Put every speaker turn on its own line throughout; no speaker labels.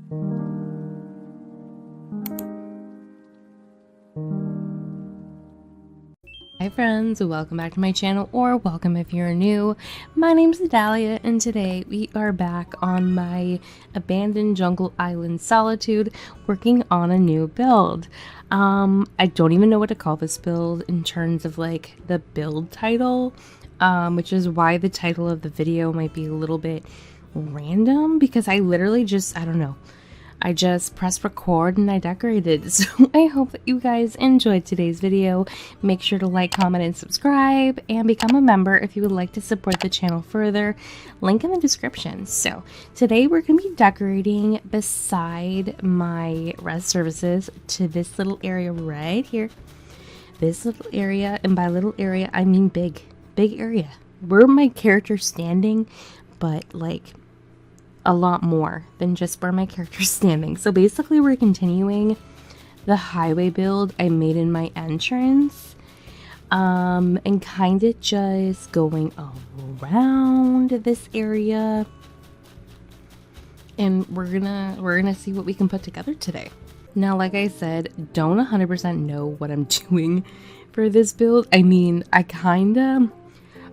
Hi friends, welcome back to my channel, or welcome if you're new. My name's Dalia, and today we are back on my abandoned jungle island Solitude, working on a new build. I don't even know what to call this build in terms of like the build title, which is why the title of the video might be a little bit random, because I literally just, I don't know. I just pressed record and I decorated. So I hope that you guys enjoyed today's video. Make sure to like, comment, and subscribe, and become a member if you would like to support the channel further. Link in the description. So today we're going to be decorating beside my res services to this little area right here. This little area, and by little area I mean big area. Where my character's standing, but like a lot more than just where my character's standing. So basically we're continuing the highway build I made in my entrance, and kind of just going around this area, and we're gonna see what we can put together today. Now, like I said, don't 100% know what I'm doing for this build. I mean, I'm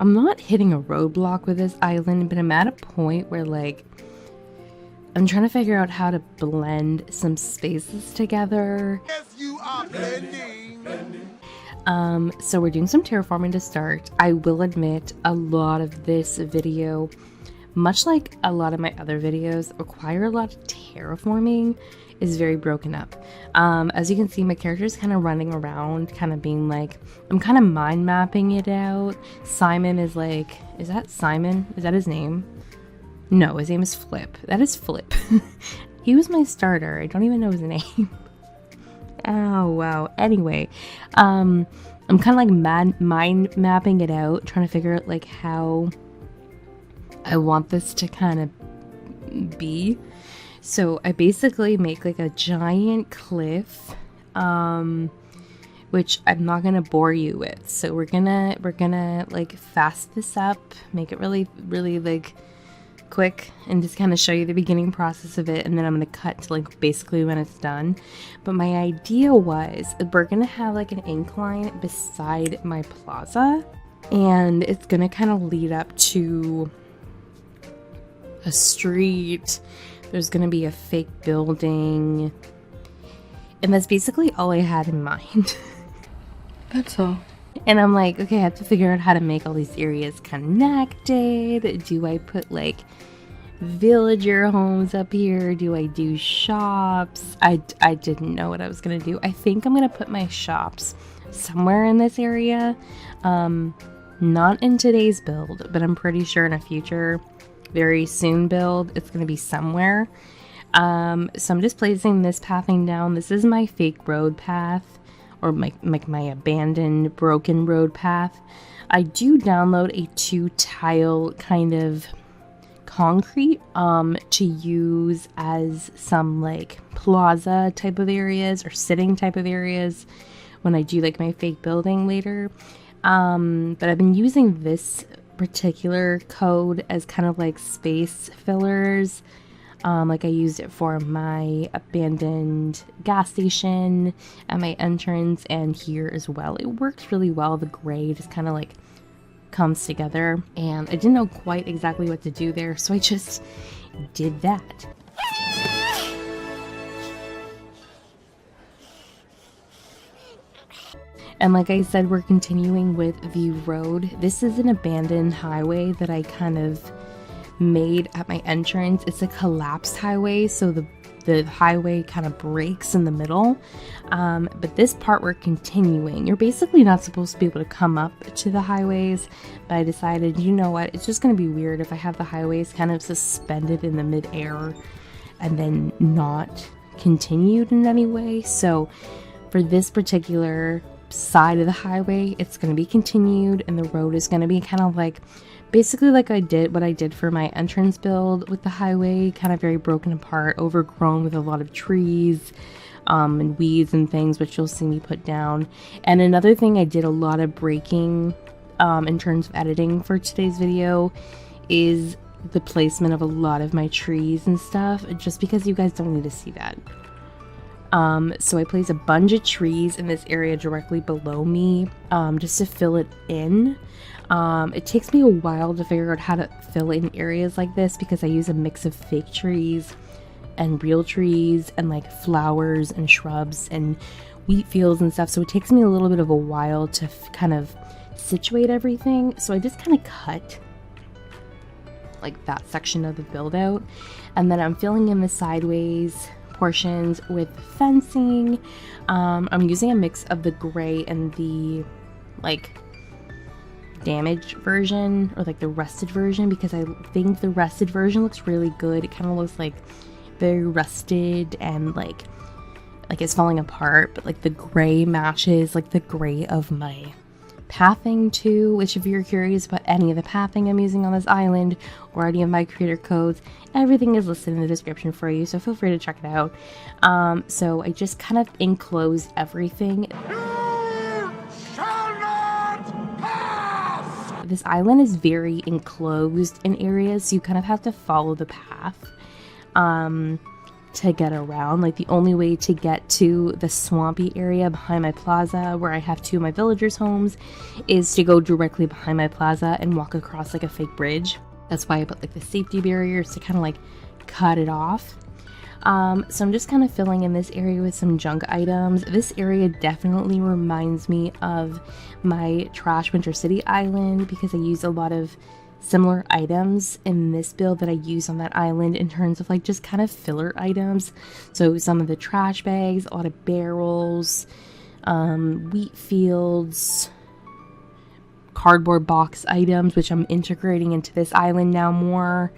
not hitting a roadblock with this island, but I'm at a point where like I'm trying to figure out how to blend some spaces together.
Yes, you are blending.
So we're doing some terraforming to start. I will admit a lot of this video, much like a lot of my other videos, require a lot of terraforming, is very broken up. As you can see, my character is kind of running around, kind of being like, I'm kind of mind mapping it out. Simon is like, is that Simon? Is that his name? No, his name is Flip. That is Flip. He was my starter. I don't even know his name. Oh, wow. Anyway, I'm kind of like mind mapping it out, trying to figure out like how I want this to kind of be. So I basically make like a giant cliff, which I'm not gonna bore you with. So we're gonna like fast this up, make it really like quick, and just kind of show you the beginning process of it, and then I'm going to cut to like basically when it's done. But my idea was we're going to have like an incline beside my plaza, and it's going to kind of lead up to a street. There's going to be a fake building, and that's basically all I had in mind.
That's all.
And I'm like, okay, I have to figure out how to make all these areas connected. Do I put like villager homes up here? Do I do shops? I didn't know what I was gonna do. I think I'm gonna put my shops somewhere in this area. Not in today's build, but I'm pretty sure in a future, very soon build, it's gonna be somewhere. So I'm just placing this pathing down. This is my fake road path, or my abandoned broken road path. I do download a 2-tile kind of concrete to use as some like plaza type of areas or sitting type of areas when I do like my fake building later. But I've been using this particular code as kind of like space fillers. Like I used it for my abandoned gas station at my entrance and here as well. It works really well. The gray just kind of like comes together, and I didn't know quite exactly what to do there, so I just did that. And like I said, we're continuing with the road. This is an abandoned highway that I kind of made at my entrance. It's a collapsed highway, so the highway kind of breaks in the middle, but this part we're continuing. You're basically not supposed to be able to come up to the highways, but I decided, you know what, it's just going to be weird if I have the highways kind of suspended in the mid-air and then not continued in any way. So for this particular side of the highway, it's going to be continued, and the road is going to be kind of like basically like what I did for my entrance build with the highway, kind of very broken apart, overgrown with a lot of trees and weeds and things, which you'll see me put down. And another thing I did a lot of breaking in terms of editing for today's video is the placement of a lot of my trees and stuff, just because you guys don't need to see that. So I place a bunch of trees in this area directly below me, just to fill it in. It takes me a while to figure out how to fill in areas like this because I use a mix of fake trees and real trees and like flowers and shrubs and wheat fields and stuff. So it takes me a little bit of a while to kind of situate everything. So I just kind of cut like that section of the build out, and then I'm filling in the sideways portions with fencing. I'm using a mix of the gray and the like damaged version, or like the rusted version, because I think the rusted version looks really good. It kind of looks like very rusted and like it's falling apart, but like the gray matches like the gray of my pathing too, which if you're curious about any of the pathing I'm using on this island or any of my creator codes, everything is listed in the description for you, so feel free to check it out. So I just kind of enclosed everything.
You shall not pass!
This island is very enclosed in areas, so you kind of have to follow the path to get around. Like the only way to get to the swampy area behind my plaza where I have two of my villagers' homes is to go directly behind my plaza and walk across like a fake bridge. That's why I put like the safety barriers to kind of like cut it off. So I'm just kind of filling in this area with some junk items. This area definitely reminds me of my Trash Winter City island because I use a lot of similar items in this build that I use on that island in terms of like just kind of filler items. So some of the trash bags, a lot of barrels, wheat fields, cardboard box items, which I'm integrating into this island now more.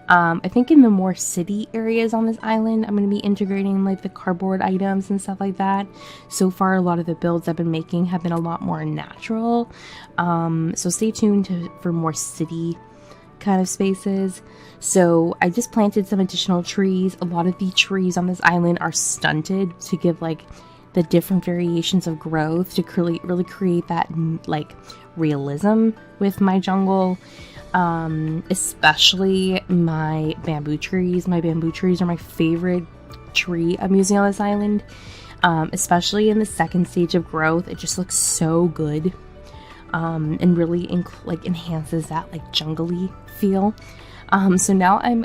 I think in the more city areas on this island, I'm going to be integrating like the cardboard items and stuff like that. So far, a lot of the builds I've been making have been a lot more natural. So stay tuned for more city kind of spaces. So I just planted some additional trees. A lot of the trees on this island are stunted to give like the different variations of growth to really create that like realism with my jungle. Especially my bamboo trees. My bamboo trees are my favorite tree I'm using on this island. Especially in the second stage of growth, it just looks so good. And really enhances that like jungly feel. So now I'm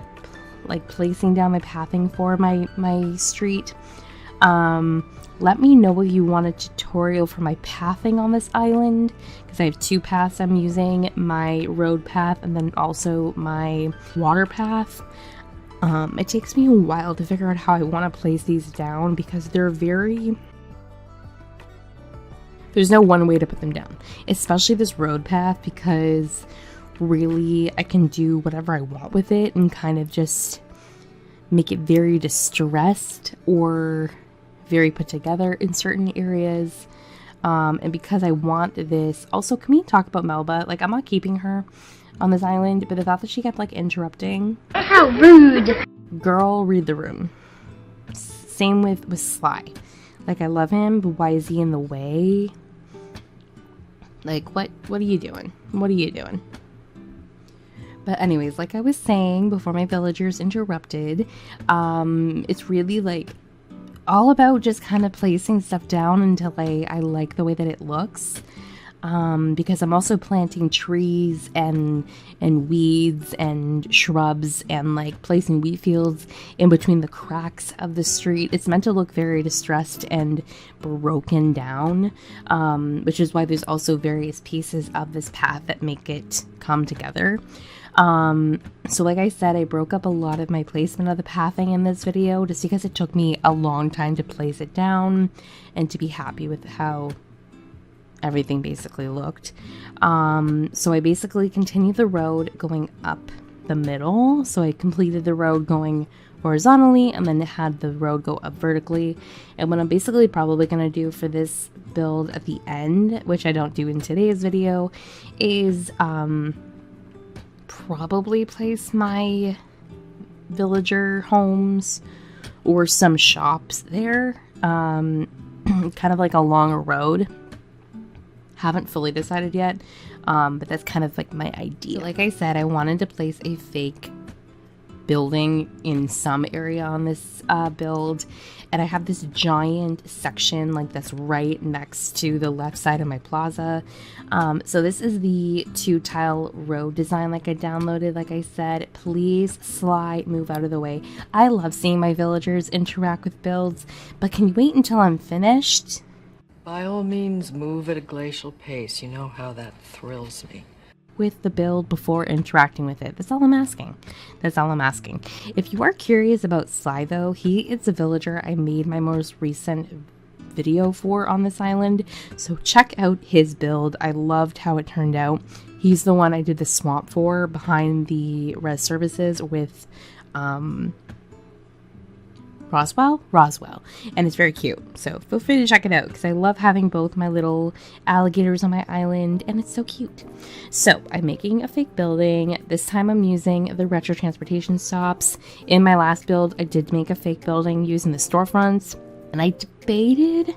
like placing down my pathing for my street. Let me know if you want a tutorial for my pathing on this island, because I have two paths I'm using, my road path and then also my water path. It takes me a while to figure out how I want to place these down because there's no one way to put them down, especially this road path, because really I can do whatever I want with it and kind of just make it very distressed or very put together in certain areas. And because I want this, also, can we talk about Melba? Like, I'm not keeping her on this island, but the thought that she kept like interrupting.
How rude!
Girl, read the room. Same with Sly. Like, I love him, but why is he in the way? Like, what are you doing? What are you doing? But anyways, like I was saying before my villagers interrupted, it's really like all about just kind of placing stuff down until I like the way that it looks. Because I'm also planting trees and weeds and shrubs and like placing wheat fields in between the cracks of the street. It's meant to look very distressed and broken down, which is why there's also various pieces of this path that make it come together. So like I said, I broke up a lot of my placement of the pathing in this video just because it took me a long time to place it down and to be happy with how everything basically looked. So I basically continued the road going up the middle. So I completed the road going horizontally and then had the road go up vertically. And what I'm basically probably going to do for this build at the end, which I don't do in today's video, is probably place my villager homes or some shops there, kind of like along a road. Haven't fully decided yet, but that's kind of like my idea. So like I said, I wanted to place a fake building in some area on this build, and I have this giant section like that's right next to the left side of my plaza. So this is the 2-tile road design like I downloaded. Like I said, please slide, move out of the way. I love seeing my villagers interact with builds, but can you wait until I'm finished?
By all means, move at a glacial pace. You know how that thrills me.
With the build before interacting with it. That's all I'm asking. That's all I'm asking. If you are curious about Sly though, he is a villager I made my most recent video for on this island, so check out his build. I loved how it turned out. He's the one I did the swamp for behind the res services with Roswell, and it's very cute, so feel free to check it out because I love having both my little alligators on my island and it's so cute. So I'm making a fake building. This time I'm using the retro transportation stops. In my last build I did make a fake building using the storefronts, and I debated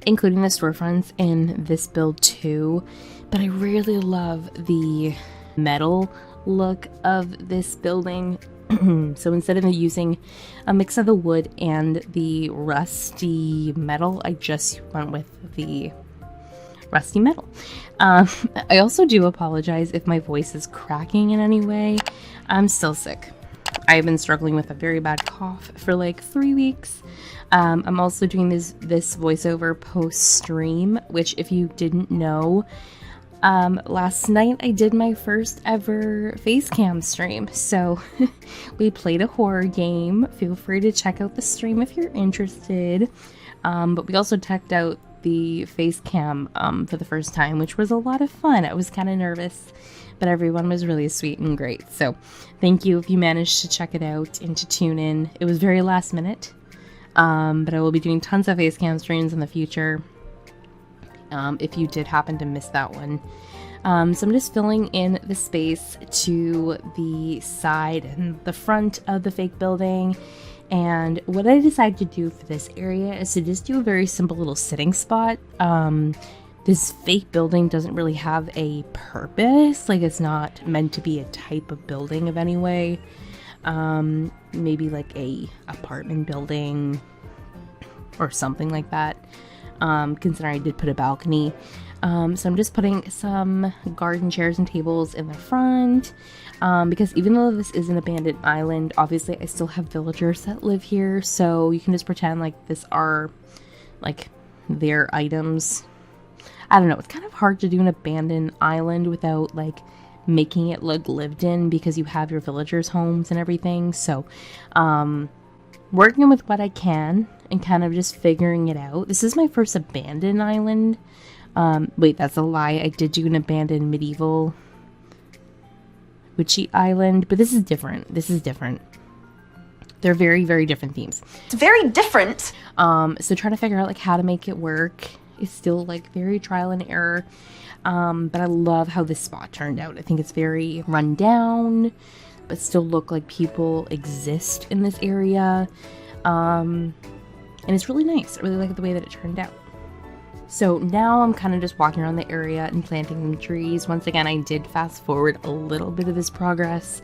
including the storefronts in this build too, but I really love the metal look of this building. So instead of using a mix of the wood and the rusty metal, I just went with the rusty metal. I also do apologize if my voice is cracking in any way. I'm still sick. I've been struggling with a very bad cough for like 3 weeks. I'm also doing this voiceover post-stream, which if you didn't know, last night I did my first ever facecam stream. So we played a horror game. Feel free to check out the stream if you're interested. But we also checked out the facecam for the first time, which was a lot of fun. I was kind of nervous, but everyone was really sweet and great. So thank you if you managed to check it out and to tune in. It was very last minute, but I will be doing tons of facecam streams in the future. If you did happen to miss that one. So I'm just filling in the space to the side and the front of the fake building. And what I decided to do for this area is to just do a very simple little sitting spot. This fake building doesn't really have a purpose. Like, it's not meant to be a type of building of any way. Maybe like a apartment building or something like that. Considering I did put a balcony. So I'm just putting some garden chairs and tables in the front, because even though this is an abandoned island, obviously I still have villagers that live here, so you can just pretend like this are like their items. I don't know, it's kind of hard to do an abandoned island without like making it look lived in, because you have your villagers' homes and everything. So working with what I can and kind of just figuring it out. This is my first abandoned island. Wait, that's a lie. I did do an abandoned medieval witchy island, but this is different. This is different. They're very, very different themes.
It's very different.
So trying to figure out like how to make it work is still like very trial and error. But I love how this spot turned out. I think it's very run down, but still look like people exist in this area. And it's really nice. I really like the way that it turned out. So now I'm kind of just walking around the area and planting some trees. Once again, I did fast forward a little bit of this progress,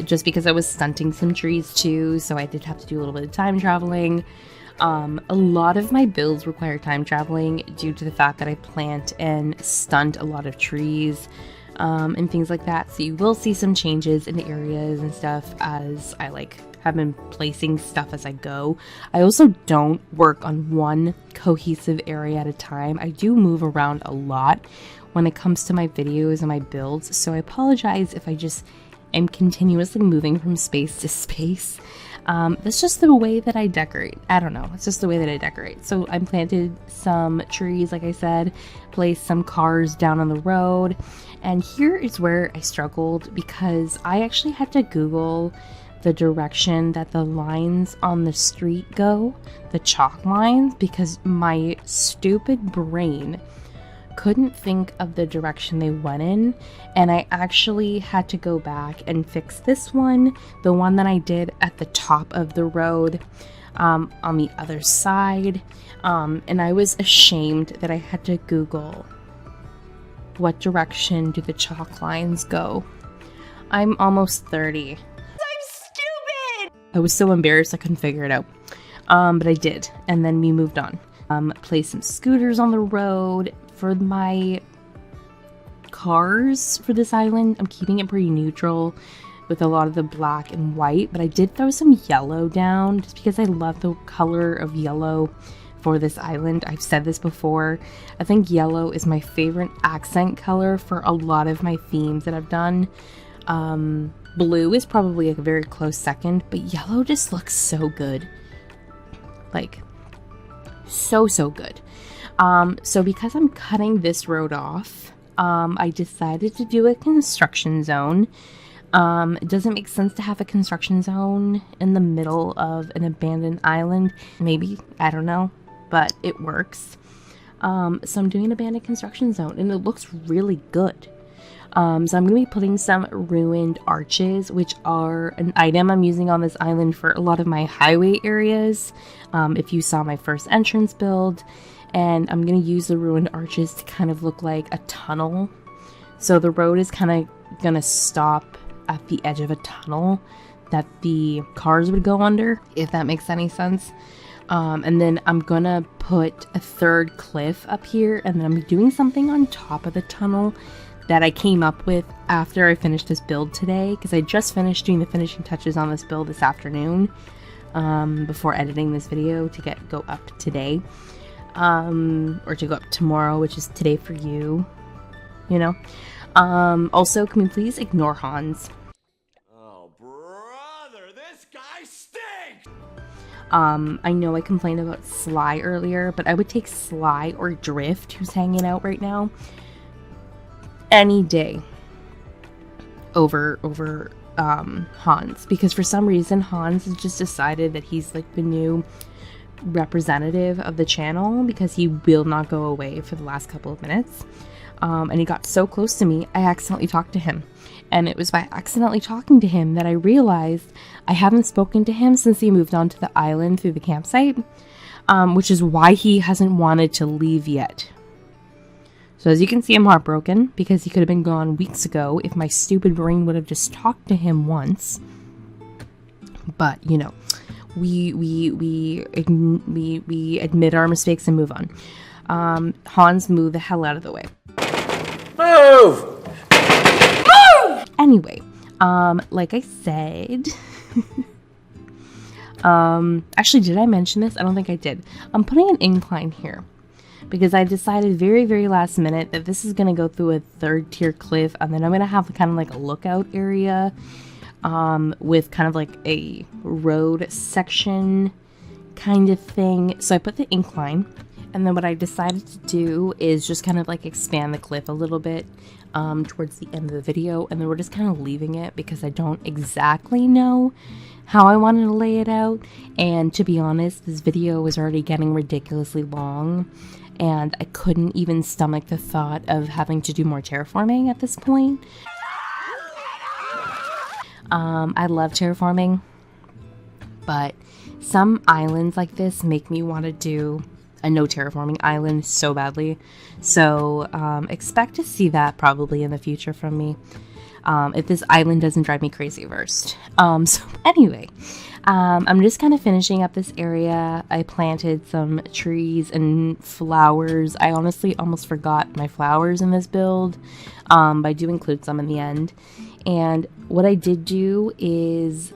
just because I was stunting some trees too, so I did have to do a little bit of time traveling. A lot of my builds require time traveling due to the fact that I plant and stunt a lot of trees, and things like that. So you will see some changes in the areas and stuff as I have been placing stuff as I go. I also don't work on one cohesive area at a time. I do move around a lot when it comes to my videos and my builds, so I apologize if I just am continuously moving from space to space. That's just the way that I decorate. I don't know. It's just the way that I decorate. So I planted some trees, like I said, placed some cars down on the road. And here is where I struggled, because I actually had to Google the direction that the lines on the street go, the chalk lines, because my stupid brain couldn't think of the direction they went in, and I actually had to go back and fix this one, the one that I did at the top of the road, on the other side, and I was ashamed that I had to Google What direction do the chalk lines go? I'm almost 30.
I'm stupid!
I was so embarrassed I couldn't figure it out. But I did, and then we moved on. Place some scooters on the road. For my cars for this island, I'm keeping it pretty neutral with a lot of the black and white, but I did throw some yellow down just because I love the color of yellow for this island. I've said this before. I think yellow is my favorite accent color for a lot of my themes that I've done. Blue is probably a very close second, but yellow just looks so good. Like, so good. So because I'm cutting this road off, I decided to do a construction zone. It doesn't make sense to have a construction zone in the middle of an abandoned island. Maybe, I don't know, but it works. So I'm doing an abandoned construction zone, and it looks really good. So I'm going to be putting some ruined arches, which are an item I'm using on this island for a lot of my highway areas. If you saw my first entrance build, and I'm going to use the ruined arches to kind of look like a tunnel. So the road is kind of going to stop at the edge of a tunnel that the cars would go under, if that makes any sense. And then I'm going to put a third cliff up here, and then I'm doing something on top of the tunnel that I came up with after I finished this build today, because I just finished doing the finishing touches on this build this afternoon, before editing this video to go up today, or to go up tomorrow, which is today for you, you know. Also, can we please ignore Hans?
Oh, brother, this guy stinks!
I know I complained about Sly earlier, but I would take Sly or Drift, who's hanging out right now, any day over Hans, because for some reason Hans has just decided that he's like the new representative of the channel, because he will not go away for the last couple of minutes. And he got so close to me, I accidentally talked to him. And it was by accidentally talking to him that I realized I haven't spoken to him since he moved onto the island through the campsite, which is why he hasn't wanted to leave yet. So as you can see, I'm heartbroken, because he could have been gone weeks ago if my stupid brain would have just talked to him once. But, you know, we admit our mistakes and move on. Hans, move the hell out of the way.
Move!
Anyway, like I said, actually, did I mention this? I don't think I did. I'm putting an incline here because I decided very, very last minute that this is going to go through a third tier cliff, and then I'm going to have kind of like a lookout area, with kind of like a road section kind of thing. So I put the incline, and then what I decided to do is just kind of like expand the cliff a little bit towards the end of the video, and then we're just kind of leaving it because I don't exactly know how I wanted to lay it out. And to be honest, this video was already getting ridiculously long, and I couldn't even stomach the thought of having to do more terraforming at this point. I love terraforming, but some islands like this make me want to do a no terraforming island so badly. So expect to see that probably in the future from me, if this island doesn't drive me crazy first. So anyway, I'm just kind of finishing up this area. I planted some trees and flowers. I honestly almost forgot my flowers in this build, but I do include some in the end. And what I did do is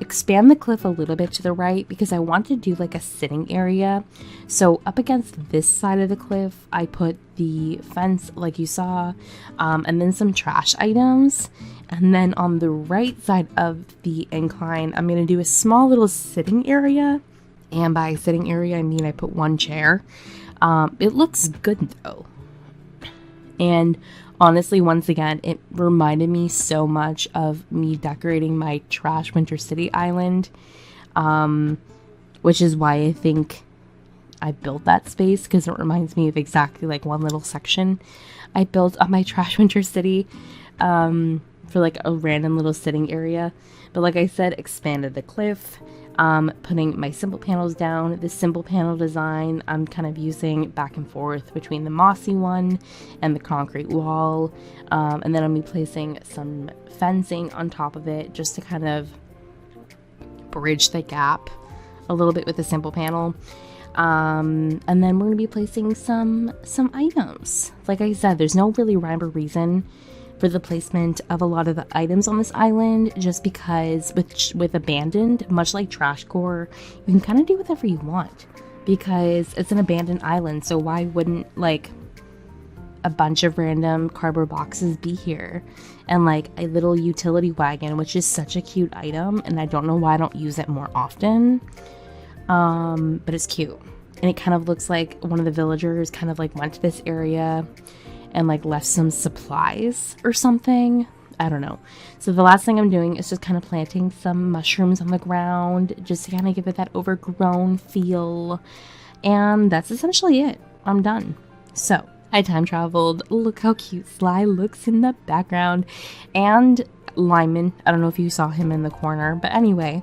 expand the cliff a little bit to the right because I want to do like a sitting area. So up against this side of the cliff, I put the fence like you saw, and then some trash items. And then on the right side of the incline, I'm going to do a small little sitting area. And by sitting area, I mean I put one chair. It looks good though. And honestly, once again, it reminded me so much of me decorating my trash Winter City island, which is why I think I built that space, because it reminds me of exactly like one little section I built on my trash Winter City, for like a random little sitting area. But like I said, expanded the cliff. putting my simple panels down. The simple panel design, I'm kind of using back and forth between the mossy one and the concrete wall. And then I'll be placing some fencing on top of it just to kind of bridge the gap a little bit with the simple panel. And then we're going to be placing some items. Like I said, there's no really rhyme or reason for the placement of a lot of the items on this island, just because with abandoned, much like Trashcore, you can kind of do whatever you want because it's an abandoned island. So why wouldn't like a bunch of random cardboard boxes be here, and like a little utility wagon, which is such a cute item, and I don't know why I don't use it more often. But it's cute, and it kind of looks like one of the villagers kind of like went to this area and like left some supplies or something. I don't know. So the last thing I'm doing is just kind of planting some mushrooms on the ground just to kind of give it that overgrown feel. And that's essentially it. I'm done. So I time traveled. Look how cute Sly looks in the background. And Lyman. I don't know if you saw him in the corner. But anyway,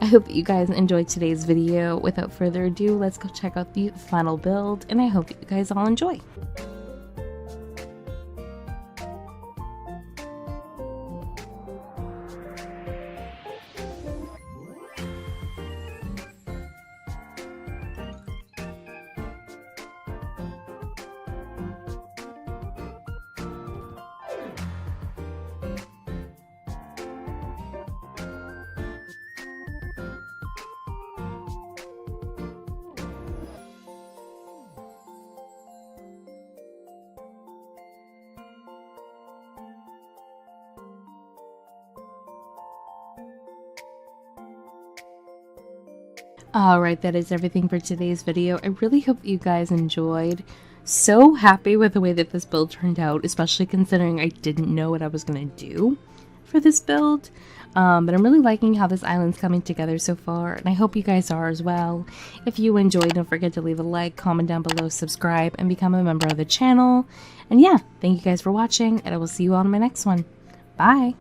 I hope you guys enjoyed today's video. Without further ado, let's go check out the final build. And I hope that you guys all enjoy. Alright, that is everything for today's video. I really hope you guys enjoyed. So happy with the way that this build turned out, especially considering I didn't know what I was going to do for this build. But I'm really liking how this island's coming together so far, and I hope you guys are as well. If you enjoyed, don't forget to leave a like, comment down below, subscribe, and become a member of the channel. And yeah, thank you guys for watching, and I will see you all in my next one. Bye!